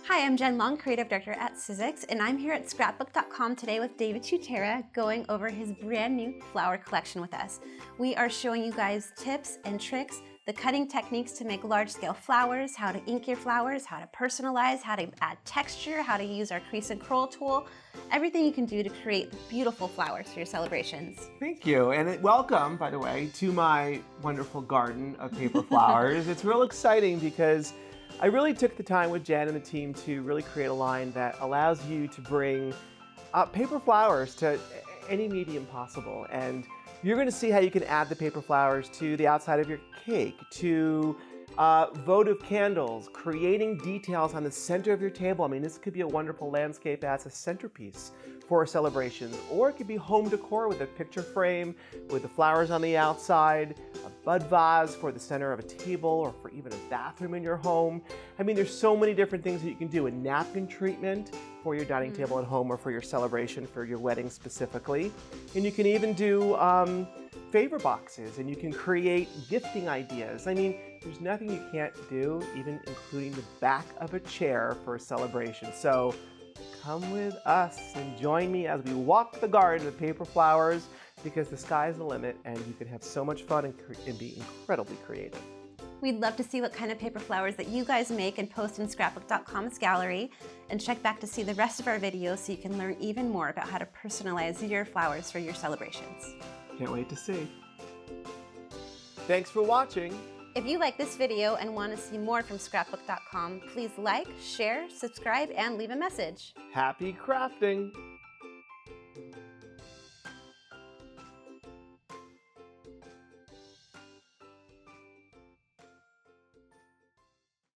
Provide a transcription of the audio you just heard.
Hi, I'm Jen Long, Creative Director at Sizzix, and I'm here at Scrapbook.com today with David Tutera going over his brand new flower collection with us. We are showing you guys tips and tricks, the cutting techniques to make large-scale flowers, how to ink your flowers, how to personalize, how to add texture, how to use our crease and curl tool, everything you can do to create beautiful flowers for your celebrations. Thank you, and welcome, by the way, to my wonderful garden of paper flowers. It's real exciting because I really took the time with Jen and the team to really create a line that allows you to bring paper flowers to any medium possible. And you're going to see how you can add the paper flowers to the outside of your cake, to votive candles, creating details on the center of your table. I mean, this could be a wonderful landscape as a centerpiece for a celebration, or it could be home decor with a picture frame with the flowers on the outside, a bud vase for the center of a table, or for even a bathroom in your home. I mean, there's so many different things that you can do. A napkin treatment for your dining table at home or for your celebration, for your wedding specifically. And you can even do favor boxes, and you can create gifting ideas. I mean, there's nothing you can't do, even including the back of a chair for a celebration. So come with us and join me as we walk the garden of paper flowers, because the sky's the limit and you can have so much fun and be incredibly creative. We'd love to see what kind of paper flowers that you guys make and post in Scrapbook.com's gallery, and check back to see the rest of our videos so you can learn even more about how to personalize your flowers for your celebrations. Can't wait to see. Thanks for watching. If you like this video and want to see more from Scrapbook.com, please like, share, subscribe, and leave a message. Happy crafting!